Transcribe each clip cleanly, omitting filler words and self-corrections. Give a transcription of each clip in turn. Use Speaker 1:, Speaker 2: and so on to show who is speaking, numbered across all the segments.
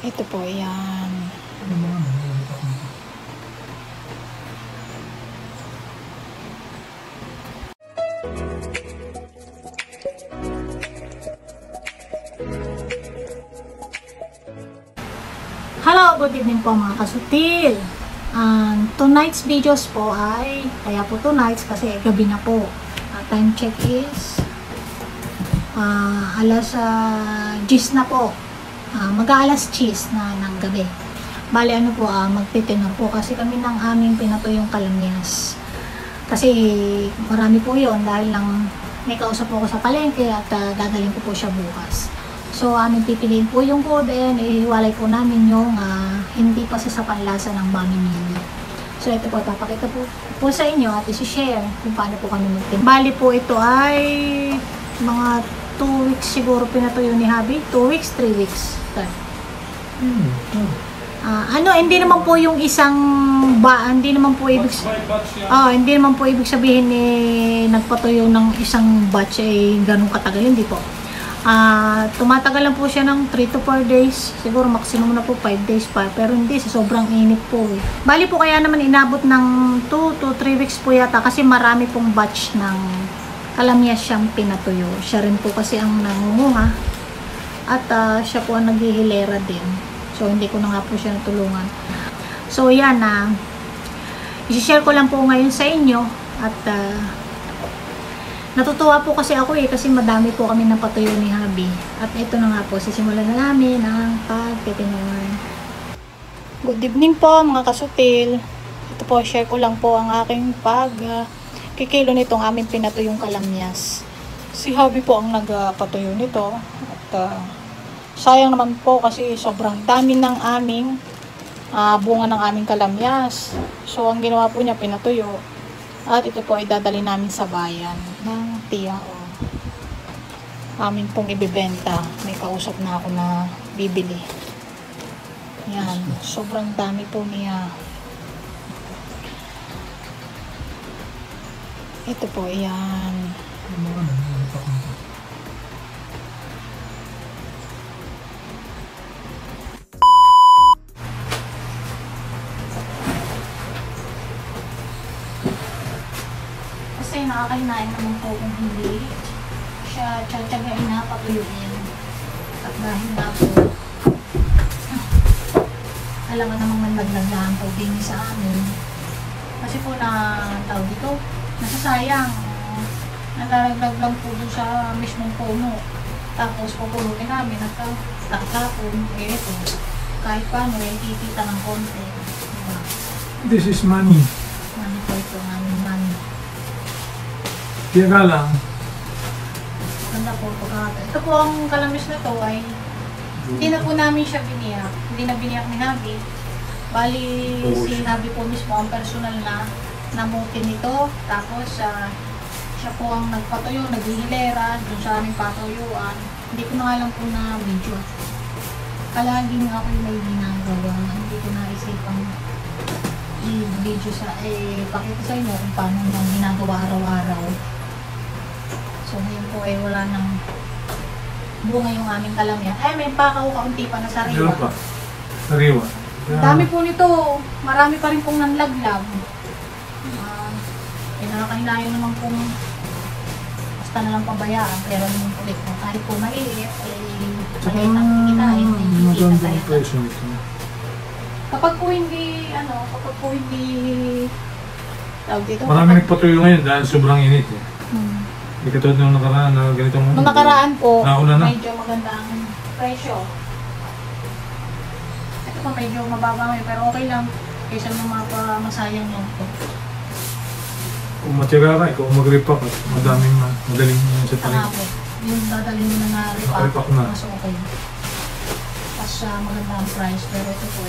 Speaker 1: Ito po, yan. Hello, good evening po mga kasutil. Tonight's videos po ay, kaya po tonight's kasi gabi na po. Time check is alas 10 na po. Mag-aalas 10 na ng gabi. Bali ano po, magtitinor po kasi kami ng aming pinatuyong kalamyas. Kasi marami po yun dahil lang may kausap po ako sa palengke at dadalhin ko po siya bukas. So, aming pipiliin po yung food and ihiwalay po namin yung hindi pa sa panlasa ng Mami Mili. So, ito po, papakita po sa inyo at isi-share kung paano po kami magtin. Bali po ito ay mga 2 weeks siguro pinatuyo ni Habi. 2 weeks, 3 weeks. Hindi naman po yung isang hindi naman po ibig sabihin nagpatuyo ng isang batch ay ganun katagal, hindi po. Tumatagal lang po siya ng 3 to 4 days. Siguro maximum na po 5 days pa. Pero hindi, sa sobrang init po eh. Bali po kaya naman inabot ng 2 to 3 weeks po yata. Kasi marami pong batch ng kalamyas siyang pinatuyo. Siya rin po kasi ang nangunguha. At siya po ang naghihilera din. So hindi ko na nga po siya natulungan. So yan i-share ko lang po ngayon sa inyo. At natutuwa po kasi ako kasi madami po kami ng patuyo ni Habi. At ito na nga po, sisimulan na namin ang pagtitinor. Good evening po mga kasutil. Ito po, share ko lang po ang aking kikilo nitong aming pinatuyong kalamyas. Si Habi po ang nagpatuyo nito. At sayang naman po kasi sobrang dami ng aming bunga ng aming kalamyas. So ang ginawa po niya, pinatuyo. At ito po ay dadali namin sa bayan ng tiya o amin pong ibibenta. May kausap na ako na bibili. Yan. Sobrang dami po niya. Ito po, yan. Kasi nakakainain naman po kung hindi siya tiyagain na patuyuin. At dahil na po alam nga namang nalaglagaan po din sa amin. Kasi po tawag dito, nasasayang. Nalalaglag lang po doon sa mismong puno. Tapos pupulutin namin at takapon. Ito, kahit paano kikita ng konti. Diba?
Speaker 2: This is money.
Speaker 1: Money po ito, money.
Speaker 2: Tiyaka lang.
Speaker 1: Ganda po pagkakata. Ito po ang kalamis na to ay hindi na po namin siya biniyak. Hindi na biniyak ni Habi. Bali, si Habi po mismo ang personal na namuti nito. Tapos, siya po ang nagpatuyo, naghihilera dun sa aming patuyuan. Hindi ko na nga lang po na video. Palaging ako yung may ginagawa. Hindi ko naisipang i-video pakita sa inyo kung paano nang ginagawa araw-araw. So, ngayon po ay wala nang bunga yung aming kalamyan. Ay, may kaunti pa na sariwa.
Speaker 2: Meron pa. Sariwa.
Speaker 1: Dami po nito. Marami pa rin pong nanlaglag. Nakakahilayo naman kung basta na lang pabayaan. Pero naman ulit po. Kahit po maliit, maliit ang kikinain.
Speaker 2: Maganda ang presyo nito.
Speaker 1: Kapag po hindi, tawag dito.
Speaker 2: Marami nagpatuyo ngayon dahil sobrang init eh. Hindi katulad nung nakaraan na ganitong...
Speaker 1: Nung nakaraan po,
Speaker 2: nauna na.
Speaker 1: medyo maganda ang presyo. Ito po medyo mababa ngayon, pero okay lang. Kaysa naman masayang lang po.
Speaker 2: Kung matyaga ka, kung mag-repack at madaling sa talim.
Speaker 1: Saka po, yung dadalhin mo na repack
Speaker 2: na.
Speaker 1: mas okay. Tapos maganda ang price, pero ito po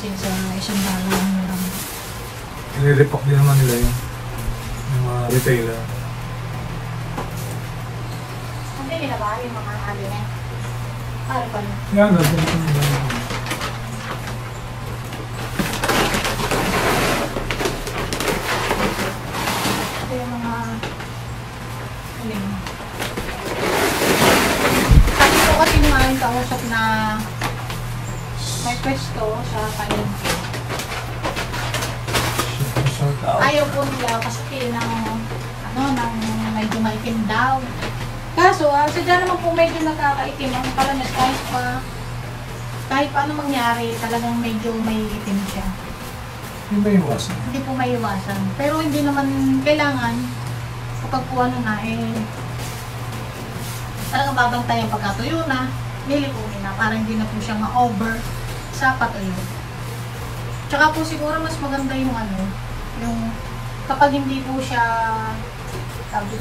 Speaker 1: since $1 lang meron.
Speaker 2: Nire-repack din naman nila yung mga retailer.
Speaker 1: Hindi nila ba yung mga hali na? Para pa lang.
Speaker 2: Yan, nandun ito nila.
Speaker 1: Ito yung mga uling. Kasi po kasi nung aming kausap na pwesto sa palengke.
Speaker 2: Sort out.
Speaker 1: Ayaw po nila kasi ng ng medyo maitim daw. Kaso, sadya naman po medyo nakakaitim ang kalanas kahit paano mangyari, talagang medyo may itim siya.
Speaker 2: Hindi ba iwasan?
Speaker 1: Hindi po may iwasan. Pero hindi naman kailangan kapag po talagang babantayan pagkatuyo na, nilipunin na para hindi na po siya ma-over sa patuyo. Tsaka po siguro mas maganda yung yung kapag hindi po siya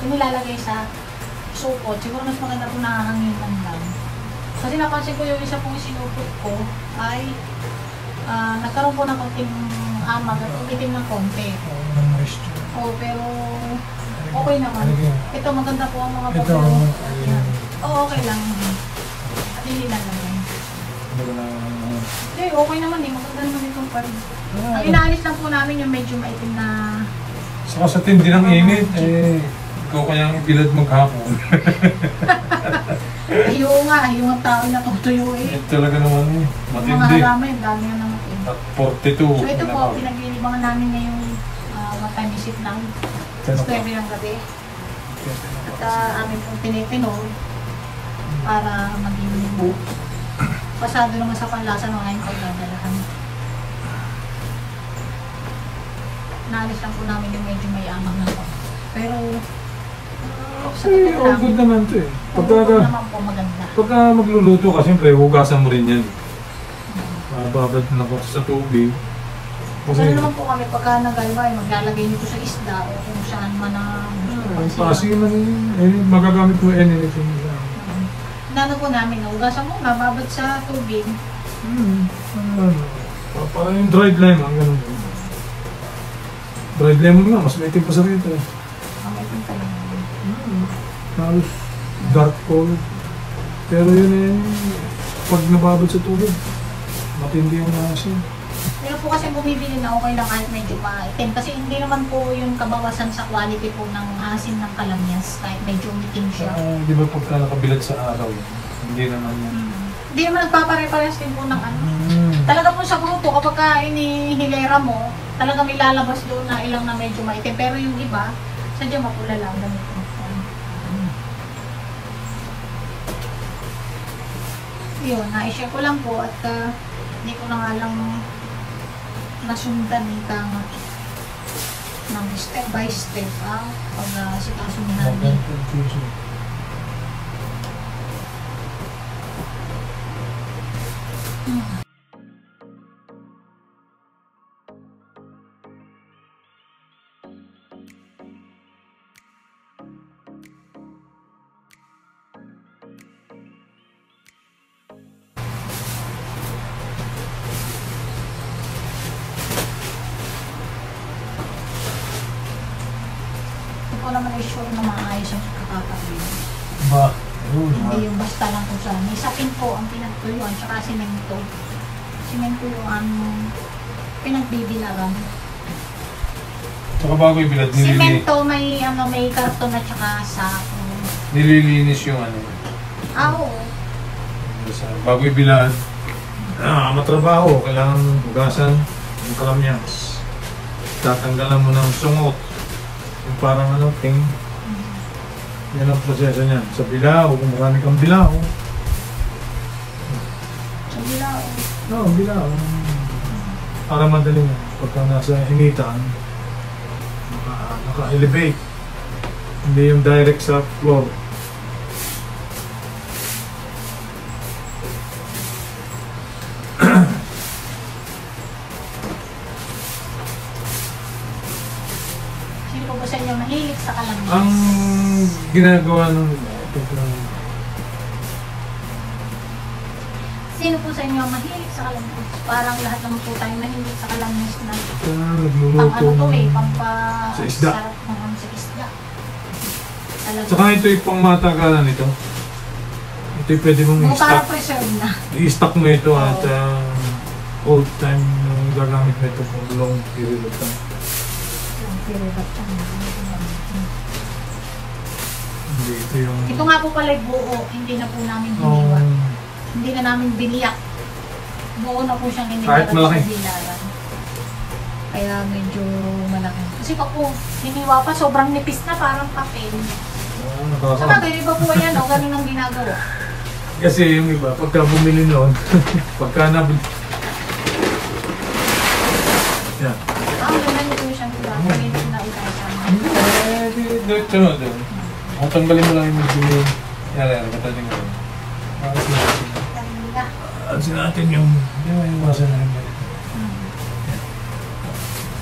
Speaker 1: nilalagay sa supot, siguro mas maganda po nakahanginan lang. Kasi napansin ko yung isa pong sinupot ko ay nagkaroon po ng konting amag at umitim ng konti. Oo, pero okay naman. Ito maganda po ang mga patuyo. Oo, okay lang. At hindi na naman. Hindi, okay naman eh. Maganda naman itong parang. Ang inaalis lang po namin yung medyo maitim na...
Speaker 2: Saka sa tindi ng init, ikaw kayang ibilad maghapon.
Speaker 1: Ayaw nga, ayaw ang tao na tutuyo eh.
Speaker 2: Talaga naman
Speaker 1: Mga
Speaker 2: matindi.
Speaker 1: halaman, yung dami nga naman eh.
Speaker 2: At 42.
Speaker 1: So ito po, pinag-iibangan namin ngayong what time is it now? 9 ng gabi. At amin pong tinitinog para maging pasado naman sa panlasa ng aking pagdadalahan. Naalis lang po namin yung medyo may amang na po. Pero sa totoo lang,
Speaker 2: good naman ito eh.
Speaker 1: good naman po maganda.
Speaker 2: Pagka magluluto ka, siyempre, hugasan mo rin yan. Babad na ko sa tubig.
Speaker 1: Kasi naman po kami pagka nagalwa, maglalagay nito sa isda o kung saan man na
Speaker 2: Pasig man magagamit mo anything.
Speaker 1: Nano po namin, hugasan mo, mababad sa tubig.
Speaker 2: Parang yung dried lemon, ganun. Dried lemon nga, mas maitim pa sa rito eh.
Speaker 1: Ang itim talaga.
Speaker 2: Halos dark color. Pero yun pag nababad sa tubig, matindi yung asin.
Speaker 1: Pero po kasi bumibili na okay lang kahit medyo maitim. Kasi hindi naman po yung kabawasan sa quality po ng asin ng kalamyas kahit medyo umitim siya.
Speaker 2: Di ba pagka nakabilad sa araw, hindi naman yan.
Speaker 1: Hindi naman nagpapare-pares din po ng Talaga po sa grupo, kapag ka inihilera mo, talaga may lalabas doon na ilang na medyo maitim. Pero yung iba, sadya mapula lang. Ganito. Yun, na-share ko lang po at hindi ko na nga lang nasundan ng step by step pag sikaso ni Handy. Ko naman ay sure na maayos ang kakatapin.
Speaker 2: Ba?
Speaker 1: Hindi yung basta lang kung saan. May sapin po ang pinagtuyuan, tsaka simento. Simento yung pinagbibilaran.
Speaker 2: Tsaka bago ibilad,
Speaker 1: Simento, may karton at tsaka sako.
Speaker 2: nililinis yung
Speaker 1: Oo.
Speaker 2: bago ibilad. Matrabaho, kailangan hugasan yung kalamyas. Tatanggalan mo ng sungot. Yung parang ting. Yan ang proseso niyan. Sa bilao, kung marami kang bilao.
Speaker 1: Sa bilao.
Speaker 2: Oo, bilao. Para madaling pagka nasa initan, naka-elevate. Hindi yung direct sa floor.
Speaker 1: Sino po ba sa inyo mahilig sa kalamyas?
Speaker 2: Ang ginagawa ng
Speaker 1: Sino po sa inyo mahilig sa kalamyas? Parang lahat naman po tayo mahilig sa kalamyas na
Speaker 2: nagluluto sa isda.
Speaker 1: Sarap naman sa isda. Talaga.
Speaker 2: Saka ito yung pangmatagalan ito. Ito yung pwede mong
Speaker 1: Para
Speaker 2: i-stock.
Speaker 1: preserve na.
Speaker 2: I-stock mo ito at old time gagamit mo ito for long period of time. Hindi, ito yung...
Speaker 1: Ito nga po pala buo, hindi na po namin hiniwa. Hindi na namin biniyak. buo na po siyang
Speaker 2: Kahit
Speaker 1: hinihiran
Speaker 2: malaki.
Speaker 1: sa hilaran. Kaya medyo malaki. Kasi pag po hiniwa pa, sobrang nipis na parang papel. Sa bagay, iba po yan, o ganun ang ginagawa.
Speaker 2: Kasi yung iba, pagka bumili noon, pagka nabili. Yan.
Speaker 1: Ganda niyo po siyang pula. Pwede na itayasama.
Speaker 2: Diretso na doon. Kung tanggalin mo lang yung medyo yara, mataling mo.
Speaker 1: Ganda.
Speaker 2: Alisin natin yung masa na yung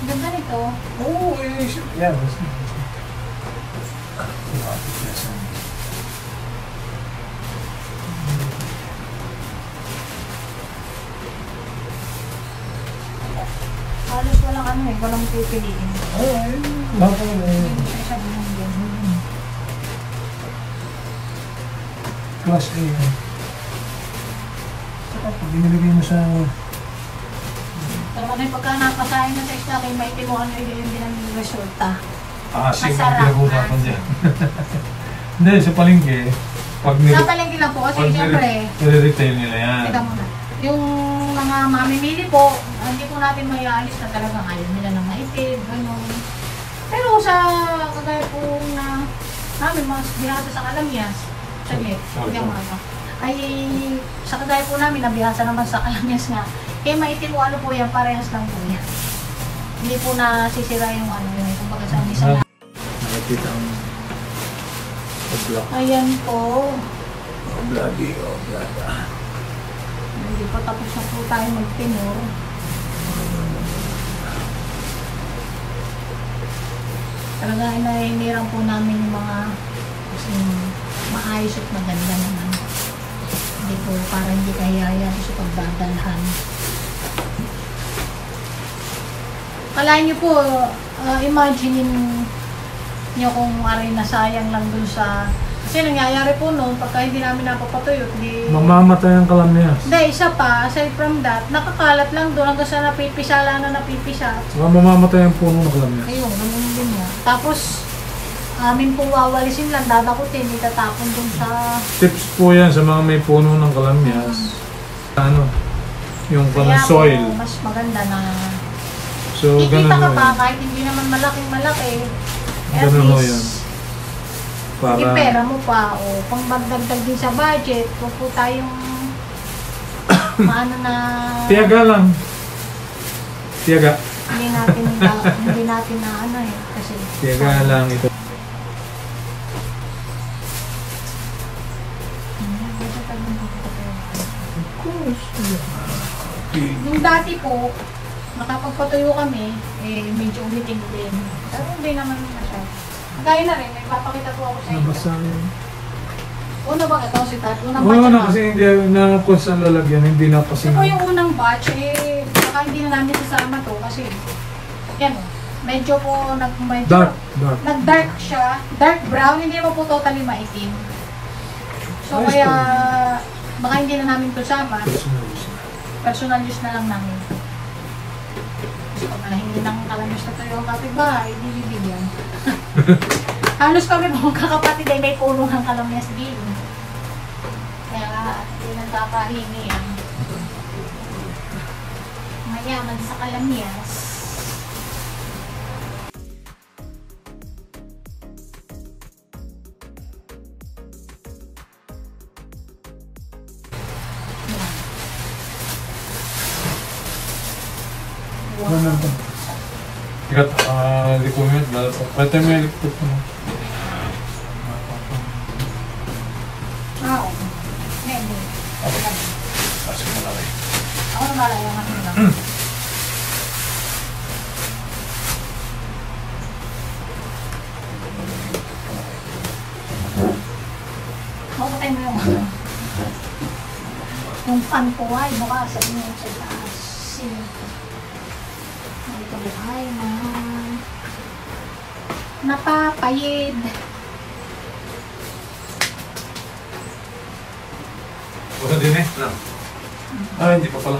Speaker 1: Ganda nito.
Speaker 2: Oo, yan.
Speaker 1: Halos walang ano eh, walang pipiliin.
Speaker 2: Ay, baka na
Speaker 1: Hindi siya siya binanggyan.
Speaker 2: Class A yan. Saka pag inilagay mo sa...
Speaker 1: Pero kung pagka napasayang na sa isla, kay maitim mo ano yun din ang resulta.
Speaker 2: Asim ang
Speaker 1: Masarap,
Speaker 2: pinag-usapan
Speaker 1: asim.
Speaker 2: dyan. Hindi, sa palengke, pag
Speaker 1: Sa palengke lang po kasi siyempre,
Speaker 2: nire-retail nila yan.
Speaker 1: teka muna. Yung mga mamimili po, hindi po natin mayaalis na talagang ayaw nila ng maitim, gano'n. Pero sa kagaya po na namin, mas bihasa sa Kalamyas, saglit, hindi ako makaka. Ay, sa kagaya po namin, nabihasa naman sa Kalamyas nga. Kaya maitim mo ano po yan, parehas lang po yan. Hindi po nasisira yung ano yun, kumbaga sa isa na.
Speaker 2: Nakikita ang oblak.
Speaker 1: Ayan po.
Speaker 2: Obladi, oblada.
Speaker 1: Hindi pa tapos na po tayo magtinor. Talaga inahinirang po namin yung mga kasi maayos at maganda naman. Hindi po para hindi kahiyaya sa pagdadalhan. Kalahin niyo po, imaginein niyo kung aray nasayang lang dun sa... Kasi nangyayari po noon, pagka hindi namin napapatuyo, di...
Speaker 2: Mamamatay ang Kalamyas.
Speaker 1: Hindi, isa pa, aside from that, nakakalat lang doon hanggang sa napipisala na napipisa.
Speaker 2: Saka mamamatay ang puno ng Kalamyas.
Speaker 1: Ayun, ganun din nga. Tapos, amin pong wawalisin lang, dadakutin, itatapon dun sa...
Speaker 2: Tips po yan sa mga may puno ng Kalamyas. Ano? Yung
Speaker 1: Kaya
Speaker 2: parang soil.
Speaker 1: po, mas maganda na...
Speaker 2: So, ganun
Speaker 1: Kikita ka
Speaker 2: ho
Speaker 1: pa,
Speaker 2: yan.
Speaker 1: kahit hindi naman malaki. At
Speaker 2: Ganun ho yan.
Speaker 1: least,
Speaker 2: Para...
Speaker 1: yung pera mo pa, o pang magdagdag din sa budget, huwag po tayong... maano na...
Speaker 2: Tiyaga lang. Tiyaga.
Speaker 1: hindi natin na ano eh, kasi...
Speaker 2: Tiyaga lang ito.
Speaker 1: Yung dati po, nakapagpatuyo kami, eh medyo umiting din. Pero hindi naman masyado. Kaya na rin, may papakita po ako sa inyo.
Speaker 2: Nabasa yun.
Speaker 1: Una ba ito si Tat? Unang
Speaker 2: Oo
Speaker 1: batch
Speaker 2: na
Speaker 1: na.
Speaker 2: kasi hindi na kung saan lalagyan, hindi na kasi.
Speaker 1: Ito po yung unang batch, eh, saka hindi na namin sasama to kasi, yan o, medyo po,
Speaker 2: Dark.
Speaker 1: nag-dark siya, dark brown, hindi naman po totally maitim. So
Speaker 2: Ayos
Speaker 1: kaya,
Speaker 2: to.
Speaker 1: baka hindi na namin to sama,
Speaker 2: Personal use na.
Speaker 1: personal use na lang namin. Kasi pag nahingi ng Kalamyas na tayo ang kapitbahay, hindi bibigyan. Halos kami mga kakapatid ay may puno ng Kalamyas din. Kaya hindi nagkakahingi yan. Mayaman sa Kalamyas. Yan.
Speaker 2: Ano ba? Ikat, hindi ko yun. Pwede mo yung electric mo.
Speaker 1: Ah, okay. Hindi.
Speaker 2: Kasi malaki.
Speaker 1: Ako na malaya nga lang. Makatay mo yung ano. Yung pan ko ay baka sa inyo sa taas. Ito ay napapayid.
Speaker 2: Wala din eh. Ah, hindi pa pala.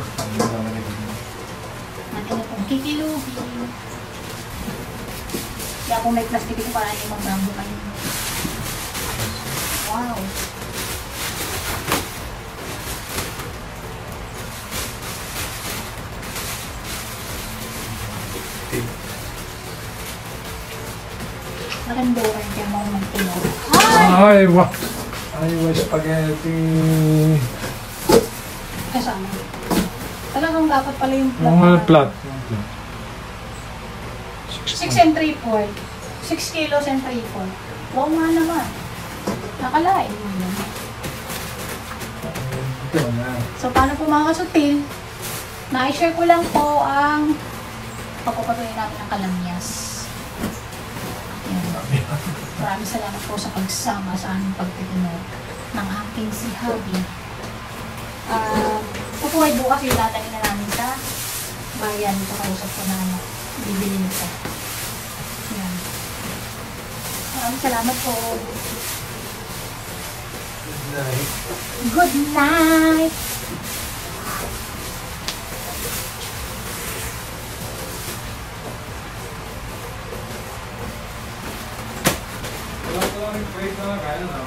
Speaker 1: Natin na pong kikiluhin. Kaya kung may plastic ito para hindi magdambo kayo. Wow. Makanduran kaya mo magtinor.
Speaker 2: Ay, wa. Ay, wa spaghetti.
Speaker 1: Kasama. Talagang dapat pala yung plat.
Speaker 2: Mga plat.
Speaker 1: 6 and 3/4. 6 kilos and 3/4. Wow nga naman. Nakalain mo yun.
Speaker 2: Ito na.
Speaker 1: So, paano po mga kasutil? Na-share ko lang po ang pagpapatuloy namin ng kalamyas. Yan. Maraming salamat po sa pagsama sa aming pagtitinod ng aking si Habi. Pupuhay bukas yung tatangin na namin sa bayan. Ito kausap ko na bibili nito. Yan. Maraming salamat po. Good night!
Speaker 2: Wait na, kaya na.